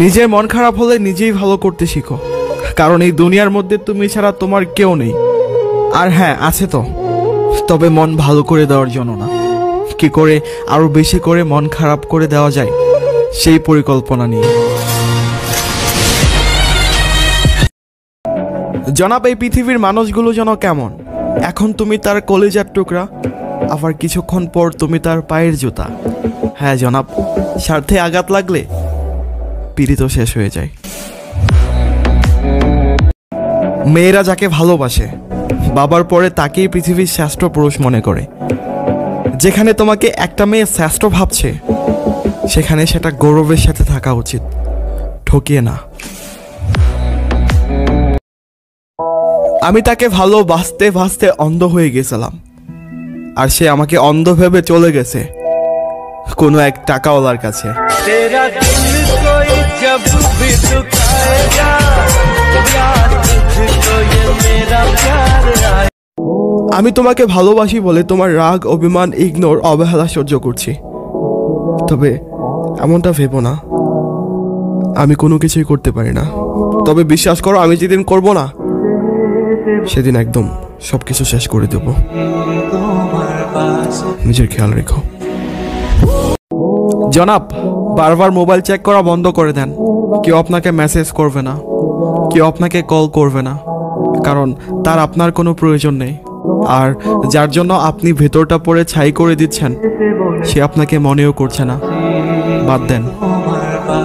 নিজের মন খারাপ হলে নিজেই ভালো করতে শিখো, কারণ এই দুনিয়ার মধ্যে তুমি ছাড়া তোমার কেউ নেই। আর হ্যাঁ, আছে তো, তবে মন ভালো করে দেওয়ার জন্য না, কি করে আরো বেশি করে মন খারাপ করে দেওয়া যায় সেই পরিকল্পনা নিয়ে। জনাব, এই পৃথিবীর মানুষগুলো যেন কেমন, এখন তুমি তার কলিজার টুকরা, আবার কিছুক্ষণ পর তুমি তার পায়ের জুতা। হ্যাঁ জনাব, স্বার্থে আঘাত লাগলে পিড়ি তো শেষ হয়ে যায়। মেয়েরা যাকে ভালোবাসে বাবার পরে তাকেই পৃথিবীর শ্রেষ্ঠ পুরুষ মনে করে। যেখানে তোমাকে একটা মেয়ে শ্রেষ্ঠ ভাবছে, সেখানে সেটা গৌরবের সাথে থাকা উচিত, ঠকিয়ে না। আমি তাকে ভালোবাসতে বাসতে অন্ধ হয়ে গেছিলাম, আর সে আমাকে অন্ধ ভেবে চলে গেছে কোনো এক টাকাওয়ালার কাছে। আমি তোমাকে ভালোবাসি বলে তোমার রাগ, অভিমান, ইগনোর, অবহেলা সহ্য করছি, তবে এমনটা ভেবো না আমি কোনো কিছুই করতে পারি না। তবে বিশ্বাস করো, আমি যেদিন করব না সেদিন একদম সবকিছু শেষ করে দেব। নিজের খেয়াল রেখো। জনাব, বারবার মোবাইল চেক করা বন্ধ করে দেন। কেউ আপনাকে মেসেজ করবে না, কেউ আপনাকে কল করবে না, কারণ তার আপনার কোনো প্রয়োজন নেই। আর যার জন্য আপনি ভেতরটা পড়ে ছাই করে দিচ্ছেন, সে আপনাকে মনেও করছে না। বাদ দেন,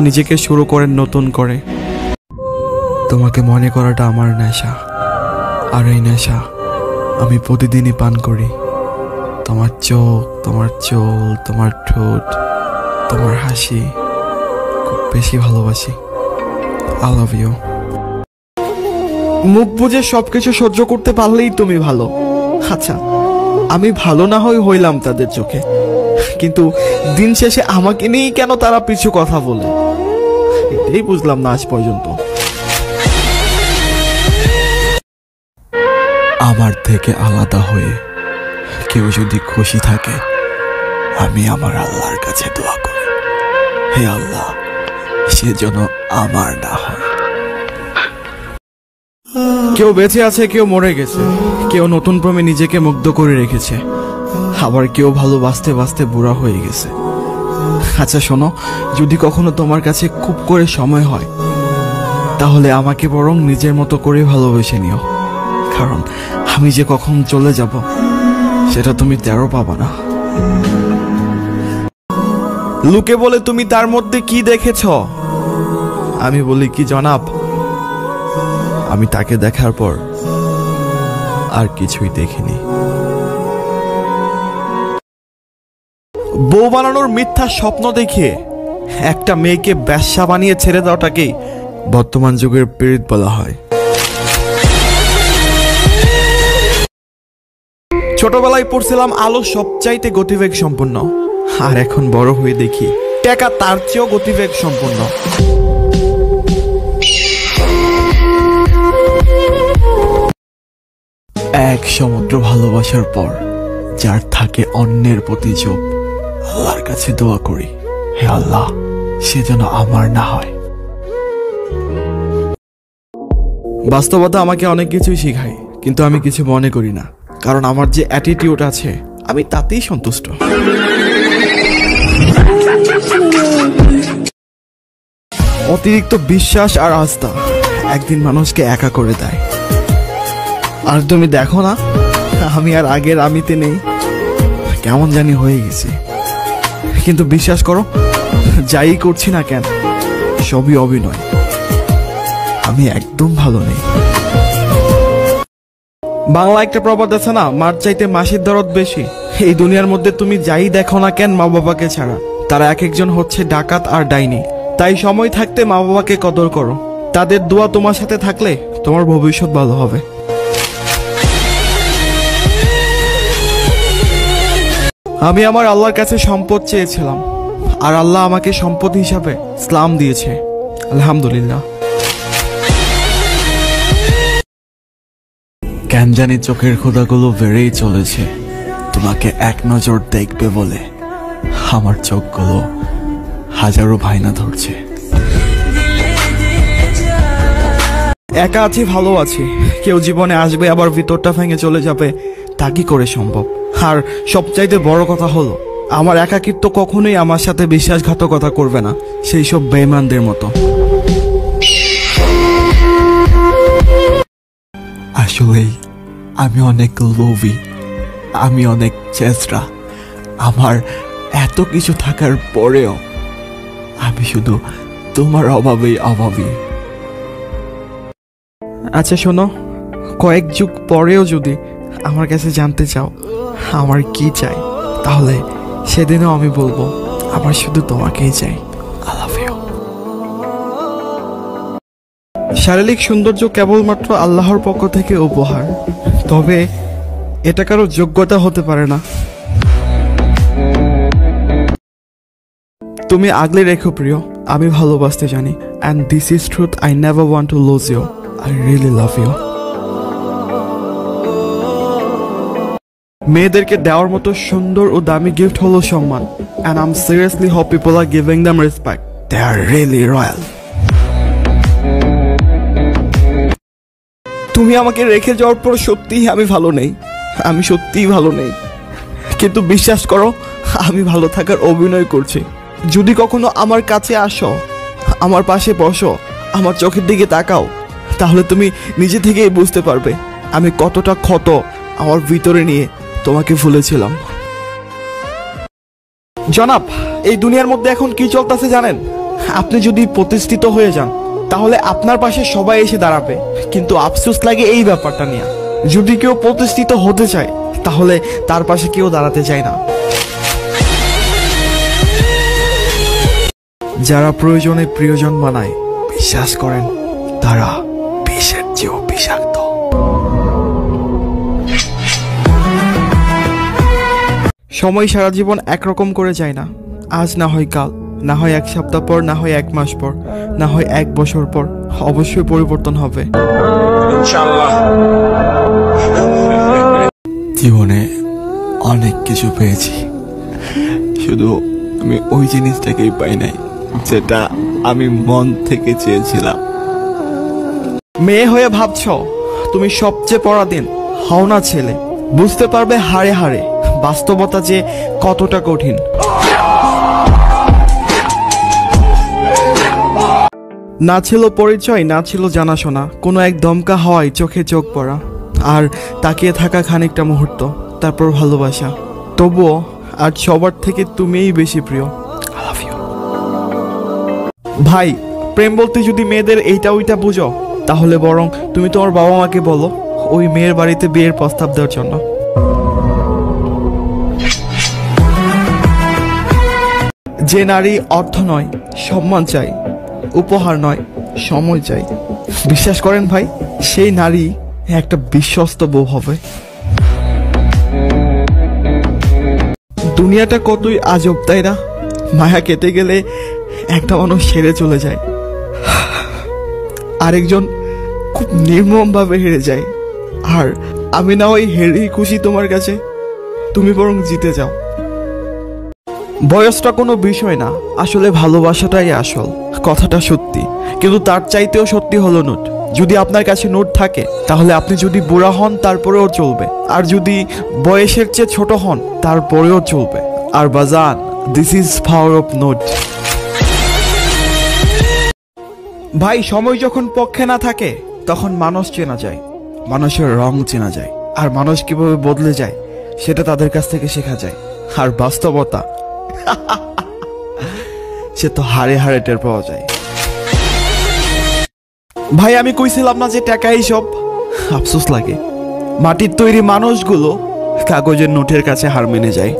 নিজেকে শুরু করেন নতুন করে। তোমাকে মনে করাটা আমার নেশা, আর এই নেশা আমি প্রতিদিনই পান করি। তোমার চোখ, তোমার চুল, তোমার ঠোঁট, তোমার হাসি খুব বেশি ভালোবাসি। I love you. মুখ বুঝে সবকিছু সহ্য করতে পারলেই তুমি ভালো। আচ্ছা, আমি ভালো না হইলাম তাদের চোখে, কিন্তু দিন শেষে আমাকে নিয়েই কেন তারা পিছু কথা বলে, এটাই বুঝলাম না আজ পর্যন্ত। আমার থেকে আলাদা হয়ে কেউ যদি খুশি থাকে, আমি আমার আল্লাহর কাছে দোয়া করি, হে আল্লাহ, সে যেন আমার না হয়। কেউ বেঁচে আছে, কেউ মরে গেছে, কেউ নতুন প্রেমে নিজেকে মুগ্ধ করে রেখেছে, আবার কেউ ভালোবাসতে বাসতে বুড়া হয়ে গেছে। আচ্ছা শোনো, যদি কখনো তোমার কাছে খুব করে সময় হয়, তাহলে আমাকে বরং নিজের মতো করে ভালোবেসে নিও, কারণ আমি যে কখন চলে যাব সেটা তুমি টেরও পাবা না। লোকে বলে তুমি তার মধ্যে কি দেখেছ, আমি বলি কি জনাব, আমি তাকে দেখার পর আর কিছুই দেখিনি। বউ বানানোর মিথ্যা স্বপ্ন দেখে একটা মেয়েকে বেশ্যা বানিয়ে ছেড়ে দেওয়াটাকেই বর্তমান যুগের পীড়িত বলা হয়। ছোটবেলায় পড়ছিলাম আলো সবচাইতে গতিবেগ সম্পন্ন, আর এখন বড় হয়ে দেখি টাকা তার চেয়েও গতিবেগ সম্পন্ন। এক সমুদ্র ভালোবাসার পর যার থাকে অন্যের প্রতি যোগ, আল্লাহর কাছে দোয়া করি, হে আল্লাহ, সে যেন আমার না হয়। বাস্তবতা আমাকে অনেক কিছুই শেখায়, কিন্তু আমি কিছু মনে করি না, কারণ আমার যে অ্যাটিটিউড আছে আমি তাতেই সন্তুষ্ট। অতিরিক্ত বিশ্বাস আর আস্থা একদিন মানুষকে একা করে দেয়। আর তুমি দেখো না, আমি আর আগের আমিতে নেই, কেমন জানি হয়ে গেছি। কিন্তু বিশ্বাস করো, যাই করছি না কেন সবই অভিনয়, আমি একদম ভালো নেই। বাংলা একটা প্রবাদ আছে না, মার চাইতে মাসির দরদ বেশি। এই দুনিয়ার মধ্যে তুমি যাই দেখো না কেন মা বাবাকে ছাড়া, তারা এক একজন হচ্ছে ডাকাত আর ডাইনি। তাই সময় থাকতে মা বাবাকে কদর করো, তাদের দোয়া তোমার সাথে থাকলে তোমার ভবিষ্যৎ ভালো হবে। আমি আমার আল্লাহর কাছে সম্পদ চেয়েছিলাম, আর আল্লাহ আমাকে সম্পদ হিসাবে ইসলাম দিয়েছে, আলহামদুলিল্লাহ। কেন জানি চোখের ক্ষুধাগুলো বেড়েই চলেছে, তোমাকে এক নজর দেখবে বলে আমার চোখগুলো হাজারো ভাইনা ধরছে। একা আছি, ভালো আছি। কেউ জীবনে আসবে আবার ভিতরটা ভেঙে চলে যাবে, তা কি করে সম্ভব? আর সবচাইতে বড় কথা হলো, আমার একাকিত্ব কখনোই আমার সাথে বিশ্বাসঘাতকতা করবে না, সেই সব বেঈমানদের মতো। আসলেই আমি অনেক লোভী, আমি অনেক চেষ্টা। আমার এত কিছু থাকার পরেও আমি শুধু তোমার অভাবেই অভাবী। আচ্ছা শোনো, কয়েক যুগ পরেও যদি আমার কাছে জানতে চাও আমার কি চাই, তাহলে সেদিনও আমি বলবো আমার শুধু তোমাকেই চাই। I love you. শারীরিক সৌন্দর্য কেবলমাত্র আল্লাহর পক্ষ থেকে উপহার, তবে এটা কারো যোগ্যতা হতে পারে না। তুমি আগলে রেখো প্রিয়, আমি ভালোবাসতে জানি। And this is truth, I never want to lose you, I really love you. মেয়েদেরকে দেওয়ার মতো সুন্দর ও দামি গিফট হলো সম্মান, and I am seriously hope people are giving them respect, they are really royal. তুমি আমাকে রেখে যাওয়ার পর সত্যিই আমি ভালো নেই, আমি সত্যিই ভালো নেই, কিন্তু বিশ্বাস করো আমি ভালো থাকার অভিনয় করছি। যদি কখনো আমার কাছে আসো, আমার পাশে বসো, আমার চোখের দিকে তাকাও, তাহলে তুমি নিজে থেকেই বুঝতে পারবে আমি কতটা ক্ষত আমার ভিতরে নিয়ে তোমাকে ভুলেছিলাম। জনাব, এই দুনিয়ার মধ্যে এখন কি চলতেছে জানেন? আপনি যদি প্রতিষ্ঠিত হয়ে যান তাহলে আপনার পাশে সবাই এসে দাঁড়াবে, কিন্তু আফসোস লাগে এই ব্যাপারটা নিয়ে। যদি কেউ প্রতিষ্ঠিত হতে চায় তাহলে তার পাশে কেউ দাঁড়াতে চায় না। যারা প্রয়োজনে প্রিয়জন বানায়, বিশ্বাস করেন তারা বিষের চেয়েও বিষাক্ত। সময় সারা জীবন একরকম করে যায় না, আজ না হয় কাল, না হয় এক সপ্তাহ পর, না হয় এক মাস পর, না হয় এক বছর পর, অবশ্যই পরিবর্তন হবে ইনশাআল্লাহ। জীবনে অনেক কিছু পেয়েছি, শুধু আমি ওই জিনিসটাকেই পাই নাই যেটা আমি মন থেকে চেয়েছিলাম। মেয়ে হয়ে ভাবছ তুমি সবচেয়ে পরাধীন, হও না ছেলে, বুঝতে পারবে হাড়ে হাড়ে বাস্তবতা যে কতটা কঠিন। না ছিল পরিচয়, না ছিল জানাশোনা, কোনো এক দমকা হওয়ায় চোখে চোখ পড়া, আর তাকিয়ে থাকা খানিকটা মুহূর্ত, তারপর ভালোবাসা। তবুও আজ সবার থেকে তুমিই বেশি প্রিয়। I love you. ভাই, প্রেম বলতে যদি মেয়েদের এইটা ওইটা বুঝো, তাহলে বরং তুমি তোমার বাবা মাকে বলো ওই মেয়ের বাড়িতে বিয়ের প্রস্তাব দেওয়ার জন্য। যে নারী অর্থ নয় সম্মান চাই, উপহার নয় সময় চাই, বিশ্বাস করেন ভাই, সেই নারী একটা বিশ্বস্ত বউ হবে। দুনিয়াটা কতই আজব, তাই না? মায়া কেটে গেলে একটা মানুষ ছেড়ে চলে যায়, আরেকজন খুব নির্মম ভাবে হেরে যায়। আর আমি না ওই হেরেই খুশি তোমার কাছে, তুমি বরং জিতে যাও। বয়সটা কোনো বিষয় না, আসলে ভালোবাসাটাই আসল। কথাটা সত্যি, কিন্তু তার চাইতেও সত্যি হলো নোট। যদি আপনার কাছে নোট থাকে তাহলে আপনি যদি বুড়া হন তারপরেও চলবে, আর যদি বয়সের চেয়ে ছোট হন তারপরেও চলবে। আর বাজান, this is power of note. ভাই, সময় যখন পক্ষে না থাকে তখন মানুষ চেনা যায়, মানুষের রং চেনা যায়, আর মানুষ কিভাবে বদলে যায় সেটা তাদের কাছ থেকে শেখা যায়। আর বাস্তবতা সে তো হাড়ে হাড়ে টের পাওয়া যায়। ভাই, আমি কইছিলাম না যে টাকাই সব? আফসোস লাগে মাটির তৈরি মানুষগুলো কাগজের নোটের কাছে হার মেনে যায়।